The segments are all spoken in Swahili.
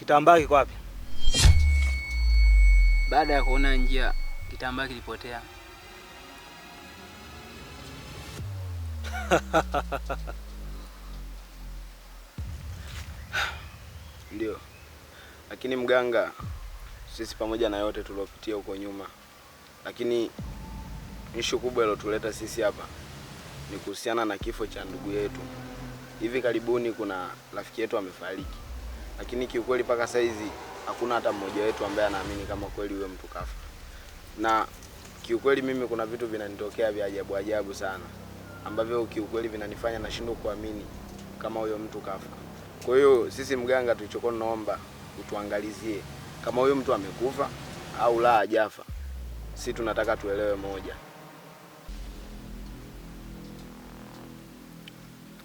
Kitambaa kiko wapi? Baada ya kuona njia, kitambaa kilipotea. Ndio. Lakini mganga, sisi pamoja na yote tuliopitia huko nyuma, lakini issue kubwa iliyotuleta sisi hapa ni kuhusiana na kifo cha ndugu yetu. Hivi karibuni kuna rafiki yetu amefariki. Lakini kiukweli paka saizi hakuna hata mmoja wetu ambaye anaamini kama kweli huyo mtu kafa. Na kiukweli mimi kuna vitu vinanitokea vya ajabu ajabu sana ambavyo kiukweli vinanifanya nashindwa kuamini kama huyo mtu kafa. Kwa hiyo sisi mganga tulichokuwa tunaomba utuangalizie kama huyo mtu amekufa au la hajafa. Sisi tunataka tuelewe moja.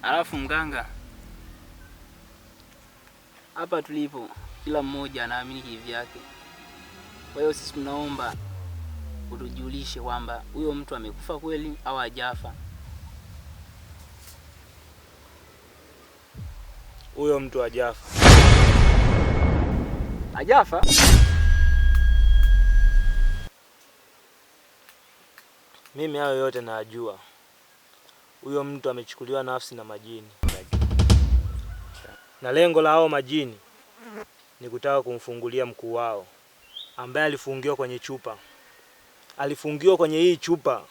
Alafu mganga, hapa tulipo kila mmoja anaamini kivyake. Kwa hiyo sisi tunaomba utujulishe kwamba huyo mtu amekufa kweli au hajafa. Huyo mtu hajafa. Hajafa? Mimi hayo yote najua. Huyo mtu amechukuliwa nafsi na majini. Na lengo la hao majini ni kutaka kumfungulia mkuu wao ambaye alifungiwa kwenye chupa. Alifungiwa kwenye hii chupa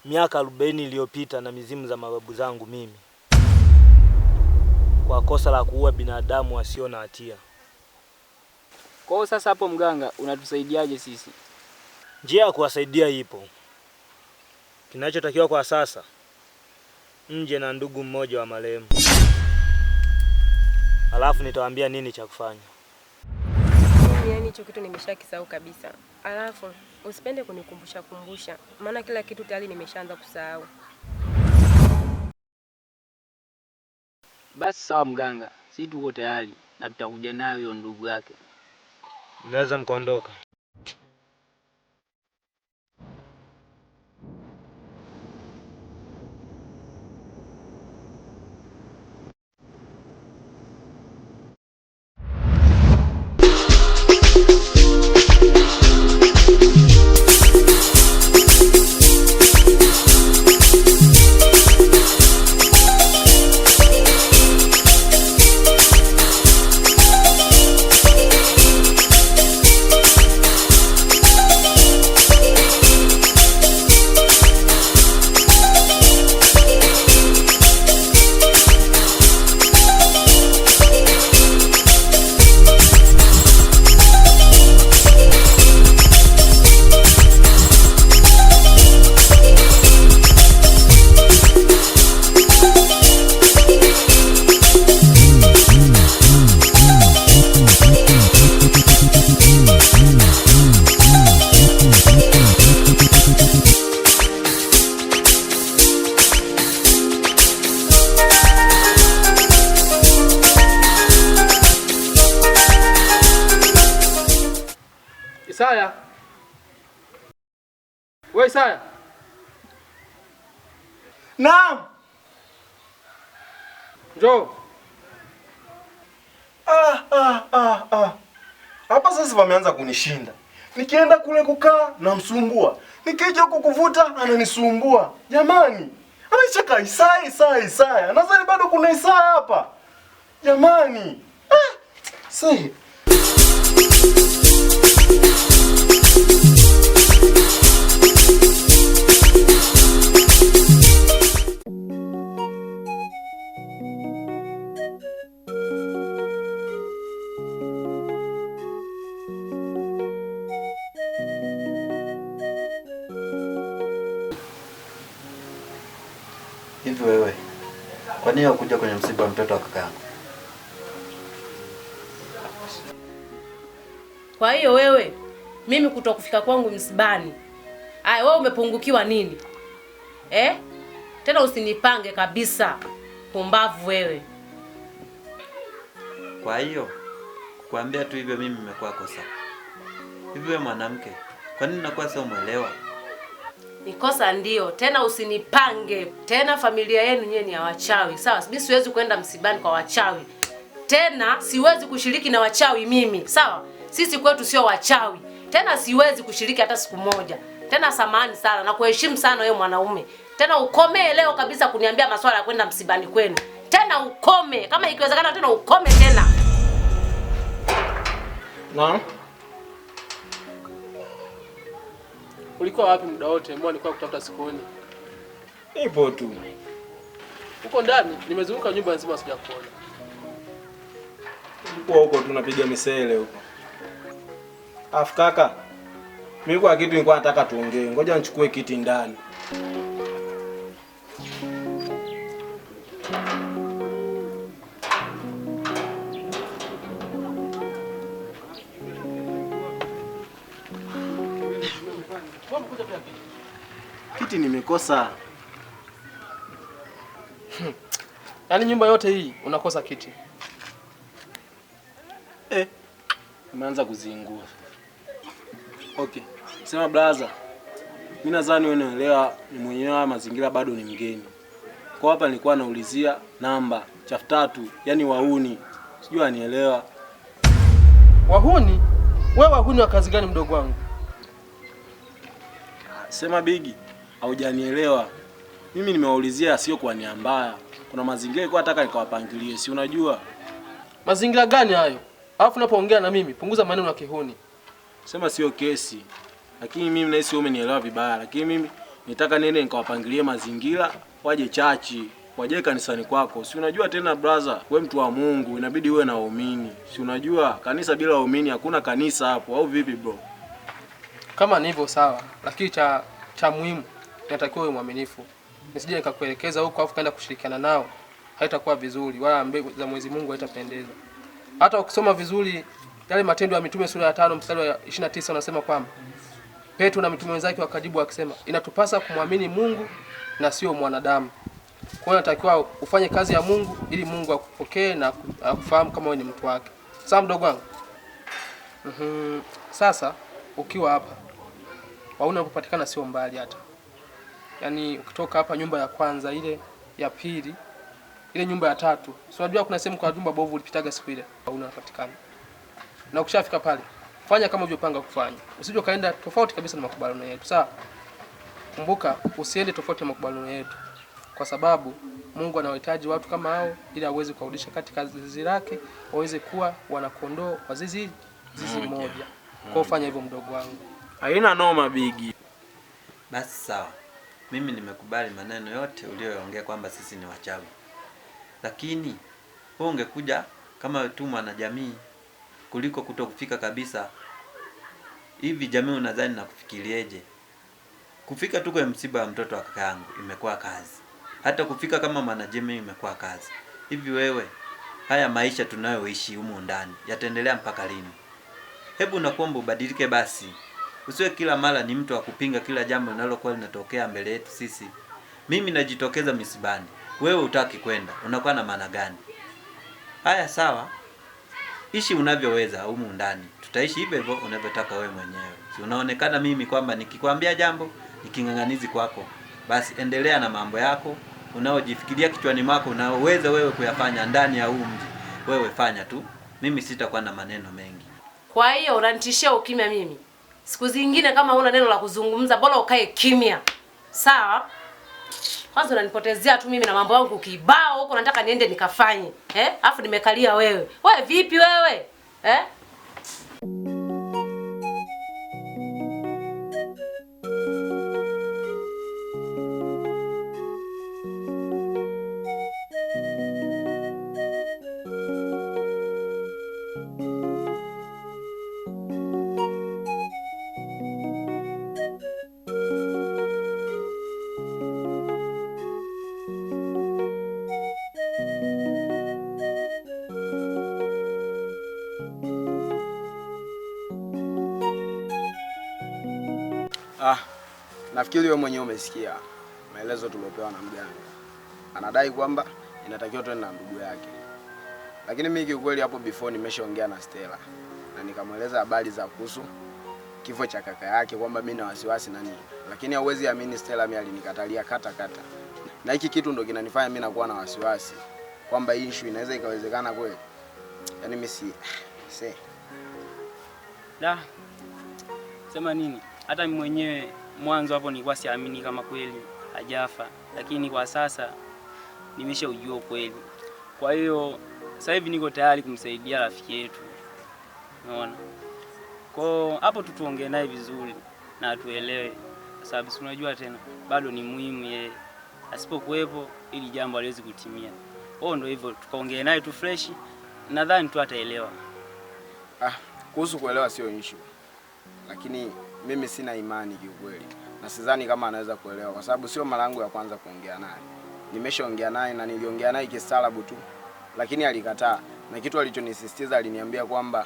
miaka 40 iliyopita na mizimu za mababu zangu mimi, kwa kosa la kuua binadamu wasio na hatia. Kwa hiyo sasa hapo mganga unatusaidiaje sisi? Njia ya kuwasaidia ipo. Kinachotakiwa kwa sasa, nje na ndugu mmoja wa marehemu. Alafu nitawaambia nini cha kufanya. Yaani hicho kitu nimeshakisahau kabisa. Alafu usipende kunikumbusha, maana kila kitu tayari nimeshaanza kusahau. Basi sawa mganga, sisi tuko tayari na tutakuja nayo hiyo ndugu yake. Mnaweza mkaondoka. Isaya. Wewe Isaya. Naam. Njoo. Hapa sasa wameanza kunishinda. Nikienda kule kukaa namsumbua. Nikija huku kuvuta ananisumbua. Jamani, anacheka Isaya. Nadhani bado kuna Isaya hapa. Jamani. Sasa hivi wewe, kwa nini hukuja kwenye msiba wa mtoto wa kakaangu? Kwa hiyo wewe, mimi kutokufika kwangu msibani, wewe umepungukiwa nini? Tena usinipange kabisa. Pumbavu wewe. Kwa hiyo kukuambia tu hivyo mimi nimekuwa kosa. Hivi wewe mwanamke, kwa nini unakuwa sio mwelewa? Ni kosa ndio. Tena usinipange. Tena familia yenu nyenye ni ya wachawi. Sawa, mimi siwezi kwenda msibani kwa wachawi. Tena siwezi kushiriki na wachawi mimi. Sawa? Sisi kwetu sio wachawi. Tena siwezi kushiriki hata siku moja. Tena samahani sana na kuheshimu sana wewe mwanaume. Tena ukome leo kabisa kuniambia masuala ya kwenda msibani kwenu. Tena ukome. Kama ikiwezekana tena ukome tena. Naam. Ulikuwa wapi muda wote? Mbona nilikuwa kutafuta sikuoni? Ipo tu. Uko ndani, nimezunguka nyumba nzima sijakuona. Ulikuwa huko tu napiga misele huko. Afu kaka, mimi kwa kitu nilikuwa nataka tuongee. Ngoja nichukue kiti ndani. Kiti nimekosa. Yaani nyumba yote hii unakosa kiti. Umeanza kuziingua. Okay. Sema blaza. Mimi nadhani wewe unaelewa ni mwenyewe mazingira bado ni mgeni. Kwa hapa nilikuwa naulizia namba chafu 3, yani wahuni. Sijui anielewa. Wahuni? Wewe wahuni wa kazi gani mdogo wangu? Sema bigi, haujanielewa. Mimi nimewaulizia sio kwa nia mbaya. Kuna mazingira nilikuwa nataka nikawapangilie, si unajua? Mazingira gani hayo? Alafu unapoongea na mimi, punguza maneno ya kihuni. Sema sio kesi. Lakini mimi nahisi wewe umenielewa vibaya. Lakini mimi nitaka nene nikawapangilie mazingira, waje chachi, waje kanisani kwako. Si unajua tena brother, wewe mtu wa Mungu, inabidi uwe na waumini. Si unajua kanisa bila waumini hakuna kanisa hapo, au vipi bro? Kama ni hivyo sawa, lakini cha muhimu inatakiwa uwe mwaminifu. Nisije nikakuelekeza huko afu kaenda kushirikiana nao. Haitakuwa vizuri, wala mbegu za Mwenyezi Mungu haitapendeza. Hata ukisoma vizuri yale Matendo ya Mitume sura ya 5 mstari wa 29 unasema kwamba Petro na mitume wenzake wakajibu wakisema, inatupasa kumwamini Mungu na sio mwanadamu. Kwa hiyo unatakiwa ufanye kazi ya Mungu ili Mungu akupokee na akufahamu kama wewe ni mtu wake. Sawa mdogo wangu? Sasa ukiwa hapa wauna unapopatikana sio mbali hata. Yaani ukitoka hapa nyumba ya kwanza ile ya pili ile nyumba ya 3. Si unajua kuna sehemu kwa jumba bovu ulipitaga siku ile wauna unapatikana. Na ukishafika pale fanya kama ulivyopanga kufanya. Usije kaenda tofauti kabisa na makubaliano yetu. Sawa? Kumbuka usiende tofauti na makubaliano yetu. Kwa sababu Mungu anawahitaji watu kama hao ili aweze kurudisha katika zizi lake waweze kuwa wanakondoo wa zizi moja. Kwa ufanya hivyo mdogo wangu. Haina noma bigi. Basi sawa. Mimi nimekubali maneno yote uliyoongea kwamba sisi ni wachawi. Lakini wewe ungekuja kama tu mwanajamii kuliko kutokufika kabisa. Hivi jamii unadhani na kufikirieje? Kufika tu kwa msiba wa mtoto wa kaka yangu imekuwa kazi. Hata kufika kama mwanajamii imekuwa kazi. Hivi wewe, haya maisha tunayoishi humu ndani yataendelea mpaka lini? Hebu nakuomba ubadilike basi. Usiwe kila mara ni mtu wa kupinga kila jambo linalokuwa linatokea mbele yetu sisi. Mimi najitokeza misibani. Wewe hutaki kwenda. Unakuwa na maana gani? Haya sawa. Ishi unavyoweza humu ndani. Tutaishi hivyo hivyo unavyotaka wewe mwenyewe. Si unaonekana mimi kwamba nikikwambia jambo niking'ang'anizi kwako. Basi endelea na mambo yako unaojifikiria kichwani mwako unaoweza wewe kuyafanya ndani ya huu mji. Wewe fanya tu. Mimi sitakuwa na maneno mengi. Kwa hiyo unanitishia ukimya mimi. Siku zingine kama huna neno la kuzungumza bora ukae kimya. Sawa? Kwanza unanipotezea tu mimi na mambo yangu kibao huko nataka niende nikafanye. Alafu nimekalia wewe. Wewe vipi wewe? Nafikiri wewe mwenyewe umesikia maelezo tuliopewa na mganga. Anadai kwamba inatakiwa tuende na ndugu yake. Lakini mimi kiukweli hapo before nimeshaongea na Stella na nikamweleza habari za kuhusu kifo cha kaka yake kwamba mimi na wasiwasi na nini. Lakini hauwezi amini Stella mimi alinikatalia kata. Na hiki kitu ndio kinanifanya mimi nakuwa na wasiwasi kwamba hii issue inaweza ikawezekana kweli. Yaani mimi si Da. Sema nini? Hata mimi mwenyewe mwanzo hapo nilikuwa siamini kama kweli hajafa, lakini kwa sasa nimeshaujua kweli. Kwa hiyo sasa hivi niko tayari kumsaidia rafiki yetu. Unaona? Kwa hapo tuongee naye vizuri na atuelewe, kwa sababu si unajua tena bado ni muhimu yeye. Asipokuwepo ili jambo haliwezi kutimia. Ndio hivyo, tukaongee naye tu fresh, nadhani tu ataelewa. Kuhusu kuelewa sio issue. Lakini mimi sina imani kiukweli. Na sidhani kama anaweza kuelewa kwa sababu sio mara yangu ya kwanza kuongea naye. Nimeshaongea naye na niliongea naye kistaarabu tu. Lakini alikataa. Na kitu alichonisisitiza aliniambia kwamba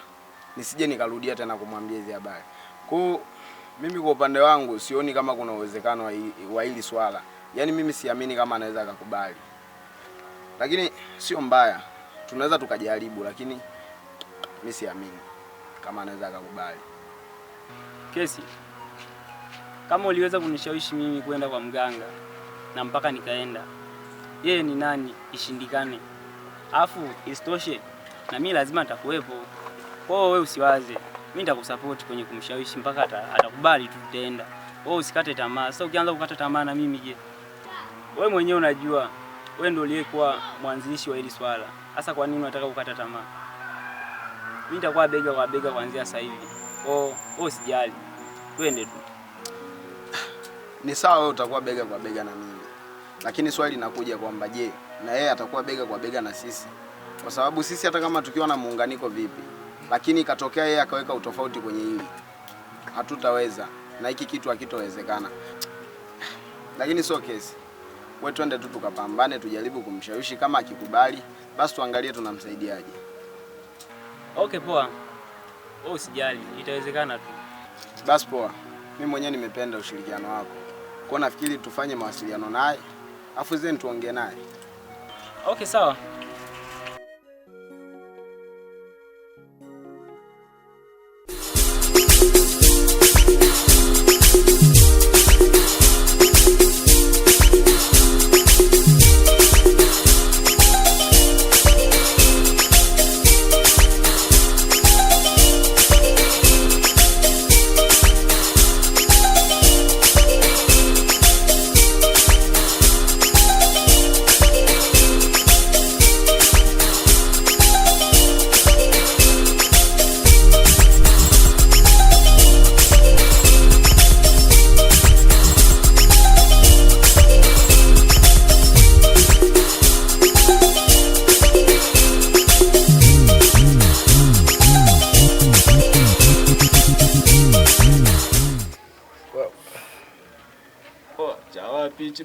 nisije nikarudia tena kumwambia hizo habari. Kwa mimi kwa upande wangu sioni kama kuna uwezekano wa hili swala. Yaani mimi siamini kama anaweza akakubali. Lakini sio mbaya. Tunaweza tukajaribu lakini mimi siamini kama anaweza akakubali. Kesi, kama uliweza kunishawishi mimi kwenda kwa mganga na mpaka nikaenda, yeye ni nani ishindikane? Afu isitoshe na mimi lazima nitakuwepo. Kwa hiyo wewe usiwaze, mimi nitakusupport kwenye kumshawishi mpaka atakubali tu tutaenda. Wewe usikate tamaa. Sasa ukianza kukata tamaa na mimi je? Wewe mwenyewe unajua, wewe ndio uliyekuwa mwanzilishi wa hili swala. Sasa kwa nini unataka kukata tamaa? Mimi nitakuwa bega kwa bega kuanzia sasa hivi. Usijali. Twende tu. Ni sawa wewe utakuwa bega kwa bega na mimi. Lakini swali linakuja kwamba je, na yeye atakuwa bega kwa bega na sisi? Kwa sababu sisi hata kama tukiwa na muunganiko vipi, lakini ikatokea yeye akaweka utofauti kwenye hili, hatutaweza na hiki kitu hakitowezekana. Lakini sio kesi. Wewe twende tu tukapambane, tujaribu kumshawishi, kama akikubali basi tuangalie tunamsaidiaje. Okay, poa. Usijali, itawezekana tu. Basi poa. Mimi mwenyewe nimependa ushirikiano wako. Kwa nafikiri tufanye mawasiliano naye, afu zeni tuongee naye. Okay, sawa.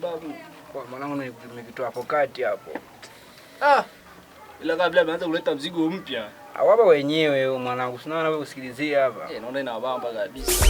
Babu. Kwa mwanangu nimekitoa hapo kati hapo. Ila kabla ameanza kuleta mzigo mpya. Hawapa wenyewe mwanangu, sina wewe usikilizie hapa. Naona ina bamba kabisa.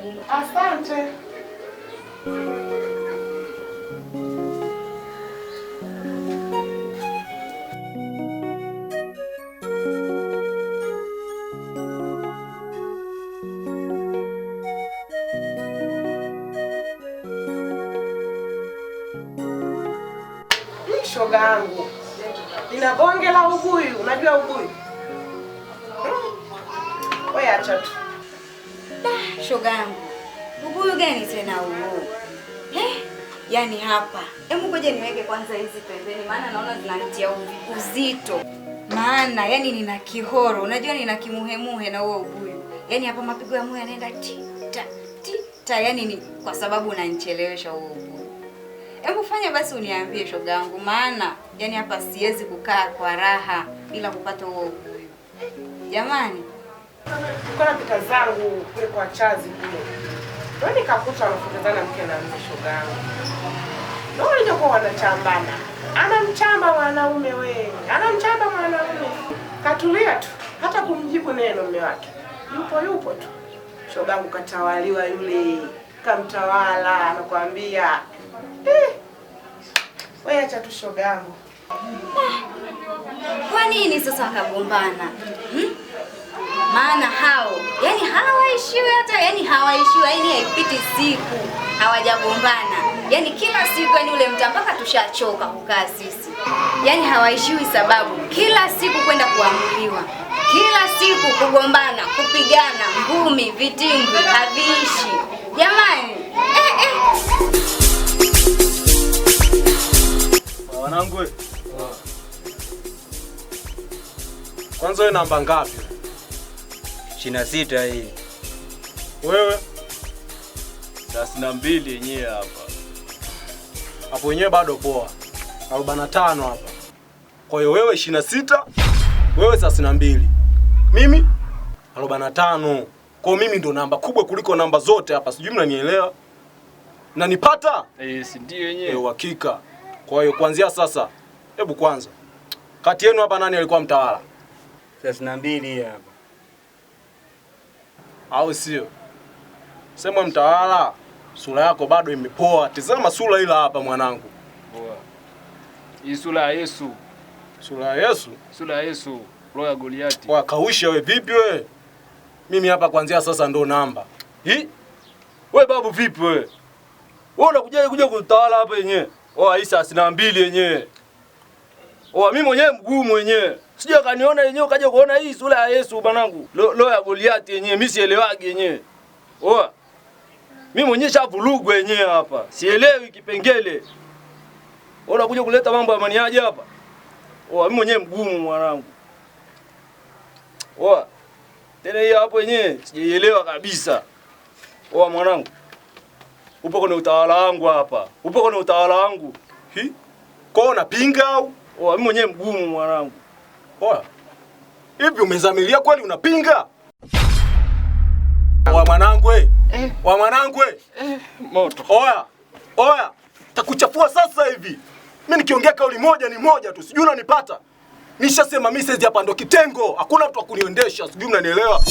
yangu. Asante. Shoga yangu, nina bonge la ubuyu. Unajua ubuyu? Wewe acha tu. Shoga yangu, ubuyu gani tena huo? Yaani hapa. Hebu ngoja niweke kwanza hizi pembeni, maana naona zinanitia uzito. Maana yani nina kihoro, unajua nina kimuhemuhe na huo ubuyu. Yaani hapa mapigo ya moyo yanaenda ta, yani ni kwa sababu unanichelewesha huo ubuyu. Hebu fanya basi uniambie shoga yangu, maana yani hapa siwezi kukaa kwa raha bila kupata huo ubuyu. Jamani, Nilikuwa napita zangu kule kwa chazi kule. Ndio nikakuta wanafukuzana mke na mzee shoga yangu. Ndio nilikuwa wanachambana. Anamchamba mwanaume wewe. Anamchamba mwanaume. Katulia tu. Hata kumjibu neno mume wake. Yupo tu. Shoga yangu katawaliwa yule. Kamtawala anakuambia. Wewe acha tu shoga yangu. Kwa nini sasa wakagombana? Maana hao, yani hawaishiwi hata, yani hawaishiwi, yani haipiti siku hawajagombana. Yani kila siku yani ule mtaa mpaka tushachoka kukaa sisi. Yani hawaishiwi sababu kila siku kwenda kuamriwa. Kila siku kugombana, kupigana, ngumi, vitimbi haviishi. Jamani, Wanangu, kwanza wewe namba ngapi? 26 hii. Wewe 32 yenyewe hapa. hapo wenyewe bado poa. 45 hapa. Kwa hiyo wewe 26, wewe 32. Mimi 45. Kwa mimi ndo namba kubwa kuliko namba zote hapa. Sijui mnanielewa? Mnanipata? Si ndio yenyewe. Uhakika. Kwa hiyo kuanzia sasa, hebu kwanza, kati yenu hapa nani alikuwa mtawala? 32 hapa. Au sio? Sema mtawala, sura yako bado imepoa. Tazama sura ila hapa mwanangu. Poa. Hii sura ya Yesu. Sura ya Yesu? Sura ya Yesu, roho ya Goliati. Wa kausha wewe vipi wewe? Mimi hapa kuanzia sasa ndo namba. Wewe babu vipi wewe? Wewe unakuja kutawala hapa yenyewe. Hii 32 yenyewe. Mimi mwenyewe mgumu wenyewe. Sija kaniona yenyewe kaja kuona hii sura ya Yesu banangu. Roho ya Goliati yenyewe, mimi sielewagi yenyewe. Mimi mwenyewe shavurugwa yenyewe hapa. Sielewi kipengele. Unakuja kuleta mambo ya maniaje hapa? Mimi mwenyewe mgumu mwanangu. Tena hii hapo yenyewe sijaelewa kabisa. Mwanangu. Upo kwenye utawala wangu hapa. Upo kwenye utawala wangu. Kwa unapinga au? Mimi mwenyewe mgumu mwanangu. Hivi umezamilia kweli unapinga? Mwanangu we. Mwanangu we. Moto. Oya. Takuchafua sasa hivi. Mimi nikiongea kauli moja ni moja tu. Sijui unanipata? Nishasema mimi sasa hapa ndo kitengo. Hakuna mtu akuniondesha. Sijui mnanielewa?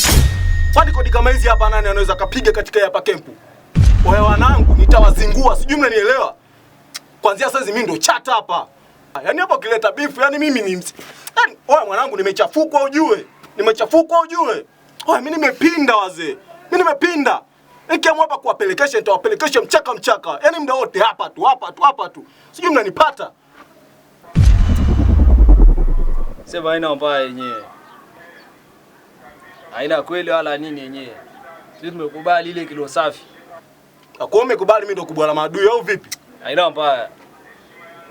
Kwani kodi kama hizi hapa nani anaweza kapiga katika hapa kempu? Oya wanangu, nitawazingua. Sijui mnanielewa? Kuanzia sasa mimi ndo chata hapa. Yaani hapo kileta beef, yani mimi ni yaani mwanangu nimechafukwa ujue. Mimi nimepinda wazee. Mimi nimepinda. Nikiamua hapa kuwapelekesha nitawapelekesha mchaka. Yaani muda wote hapa tu. Sijui mnanipata? Sema haina mbaya yenyewe. Haina kweli wala nini yenyewe. Sisi tumekubali ile kilo safi. Kwa umekubali mimi ndo kubwa la maadui au vipi? Haina mbaya.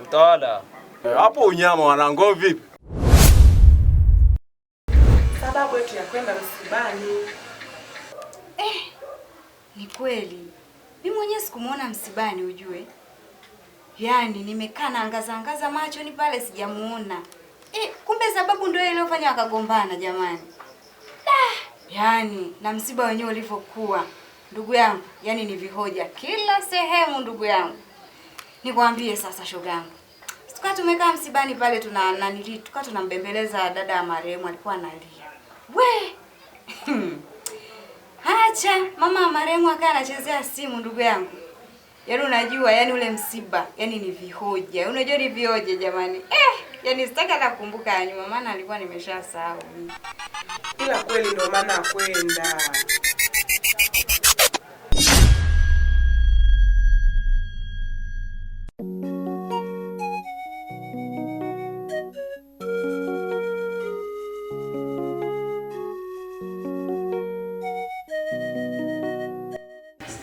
Utawala. Hapo unyama wanangu vipi? Sababu yetu ya kwenda msibani. Ni kweli. Mimi mwenyewe sikumuona msibani ujue. Yaani nimekaa na angaza macho ni pale sijamuona. Kumbe sababu ndio ile iliyofanya wakagombana jamani. Yaani na msiba wenyewe ulivyokuwa. Ndugu yangu, yani ni vihoja kila sehemu ndugu yangu. Nikwambie sasa shogangu. Tukaa tumekaa msibani pale tukaa tunambembeleza dada ya marehemu alikuwa analia. Acha mama marehemu akaa anachezea simu ndugu yangu. Yaani unajua, yaani ule msiba, yaani ni vihoja. Unajua ni vihoja jamani. Yaani sitaki hata kukumbuka ya nyuma maana alikuwa nimeshasahau mimi. Ila kweli ndio maana kwenda.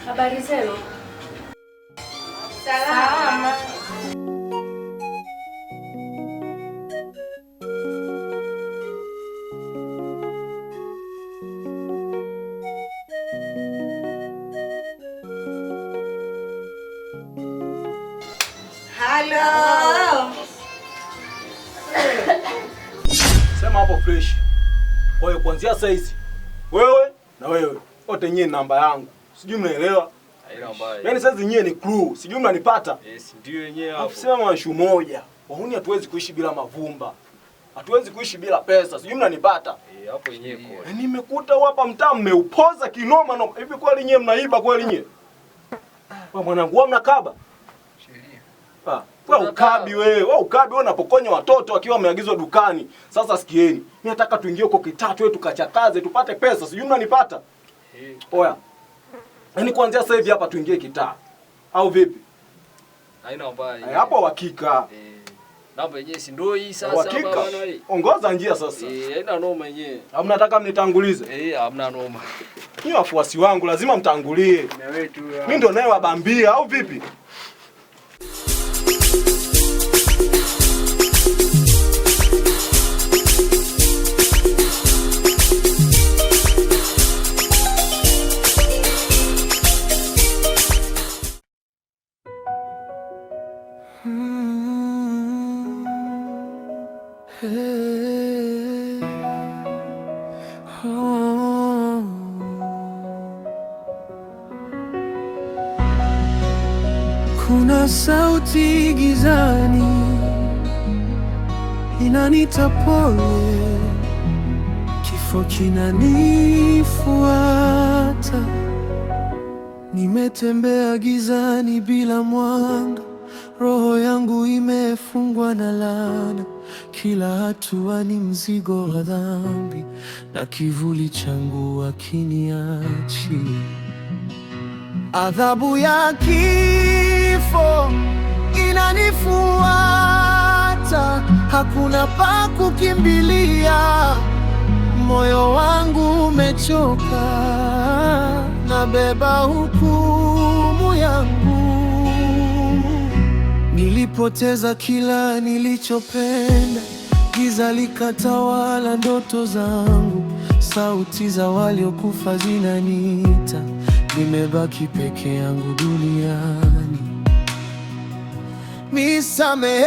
Habari zenu? Salama. Halo. Sema hapo fresh. Kwa hiyo kuanzia sasa hizi wewe na wewe wote nyie namba yangu. Sijui mnaelewa? Yaani sasa nyie ni crew. Sijui mnanipata? Yes, ndio yenyewe hapo. Sema issue moja. Wahuni hatuwezi kuishi bila mavumba. Hatuwezi kuishi bila pesa. Sijui mnanipata? Hapo yenyewe kwa. Yaani nimekuta hapa mtaa mmeupoza kinoma noma. Hivi kweli nyie mnaiba kweli nyie? Wewe mwanangu wewe mnakaba? Wewe ukabi wewe ukabi wewe unapokonya watoto wakiwa wameagizwa dukani. Sasa sikieni. Mimi nataka tuingie huko kitatu wewe tukachakaze tupate pesa. Sijui mnanipata? Oya. Yaani kuanzia sasa hivi hapa tuingie kitaa. Au vipi? Haina mbaya. Hapo hakika. Namba yenyewe si ndio hii sasa bwana hii. Ongoza njia sasa. Haina noma yenyewe. Au mnataka mnitangulize? Hamna noma. Ni wafuasi wangu lazima mtangulie. Na wewe tu. Mimi ndo naye wabambia au vipi? Kuna sauti gizani inanita pole, kifo kinanifuata. Nimetembea gizani bila mwanga, roho yangu imefungwa na laana. Kila hatua ni mzigo wa dhambi, na kivuli changu hakiniachi. Adhabu ya kifo inanifuata, hakuna pa kukimbilia. Moyo wangu umechoka, nabeba hukumu yangu. Nilipoteza kila nilichopenda, giza likatawala ndoto zangu. Sauti za waliokufa zinaniita, nimebaki peke yangu duniani. Nisamehe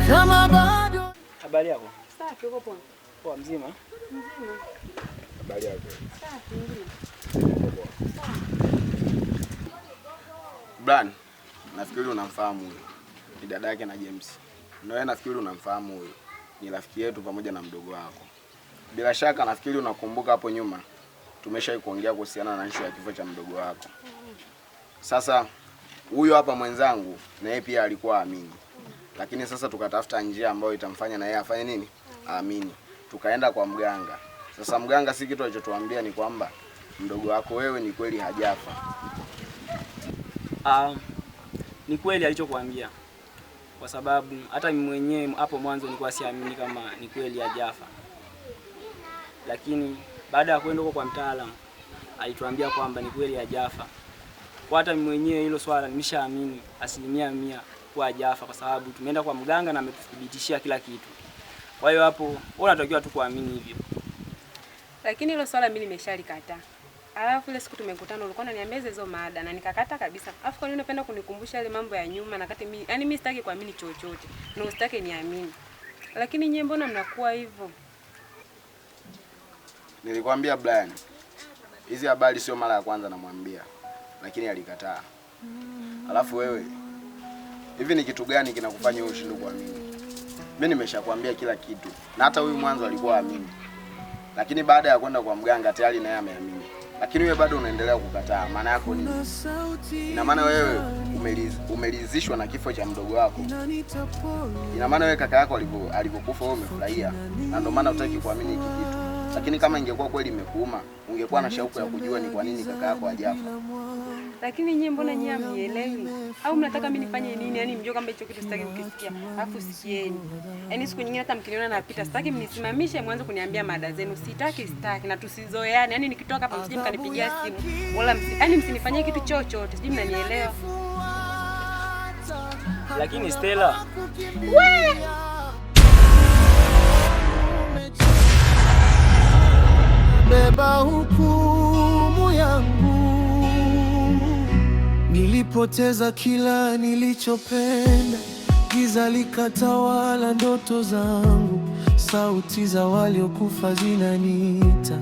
kama bado. Habari yako? Safi, uko poa? Poa, mzima? Mzima. Habari yako? Safi, mzima. Blan, nafikiri unamfahamu huyo. Ni dada yake na James. Na wewe nafikiri unamfahamu huyo. Ni rafiki yetu pamoja na mdogo wako. Bila shaka nafikiri unakumbuka hapo nyuma tumeshawahi kuongea kuhusiana na issue ya kifo cha mdogo wako. Sasa huyo hapa mwenzangu na yeye pia alikuwa amini. Lakini sasa tukatafuta njia ambayo itamfanya na yeye afanye nini? Amini. Tukaenda kwa mganga. Sasa mganga si kitu alichotuambia ni kwamba mdogo wako wewe ni kweli hajafa. Ni kweli alichokuambia. Kwa sababu hata mimi mwenyewe hapo mwanzo nilikuwa siamini kama ni kweli hajafa. Lakini baada ya kwenda huko kwa mtaalamu alituambia kwamba ni kweli hajafa. Kwa hata mimi mwenyewe hilo swala nimeshaamini 100% kwa hajafa, kwa sababu tumeenda kwa mganga na ametuthibitishia kila kitu. Kwa hiyo hapo unatakiwa tu kuamini hivyo. Lakini hilo swala mimi nimeshalikataa. Alafu ile siku tumekutana ulikuwa unaniambia hizo maada na nikakata kabisa. Alafu kwa nini unapenda kunikumbusha ile mambo ya nyuma na kati mimi, yani mimi sitaki kuamini chochote. Na usitaki niamini. Lakini nyie mbona mnakuwa hivyo? Nilikwambia Brian, hizi habari sio mara ya kwanza namwambia, lakini alikataa. Alafu wewe, hivi ni kitu gani kinakufanya wewe ushindwe kuamini? Mimi nimeshakwambia kila kitu. Na hata huyu mwanzo alikuwa amini. Lakini baada ya kwenda kwa mganga tayari naye ameamini. Lakini wewe bado unaendelea kukataa. Maana yako ni ina maana wewe umelizishwa na kifo cha mdogo wako. Ina maana wewe kaka yako alivyokufa wewe umefurahia. Na ndio maana hutaki kuamini hiki kitu. Lakini kama ingekuwa kweli imekuuma, ungekuwa na shauku ya kujua ni kwa nini kaka yako hajafa. Lakini nyie mbona nyie hamnielewi? Au mnataka mimi nifanye nini? Yaani mjue kama hicho kitu sitaki kukisikia. Alafu sikieni. Yaani siku nyingine hata mkiniona napita, sitaki mnisimamishe mwanzo kuniambia mada zenu. Sitaki na tusizoeane. Yaani nikitoka hapa msije mkanipigia simu. Wala yaani msinifanyie kitu chochote. Sijui mnanielewa. Lakini Stella, beba hukumu yangu. Nilipoteza kila nilichopenda, giza likatawala ndoto zangu. Sauti za waliokufa zinaniita,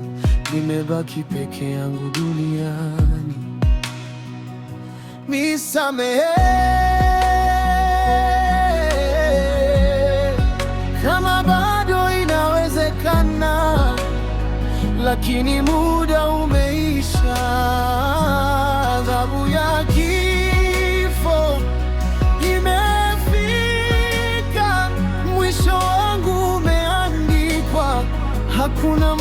nimebaki peke yangu duniani. Nisamehe kama bado inawezekana, lakini muda umeisha. Adhabu ya kifo imefika, mwisho wangu umeandikwa. Hakuna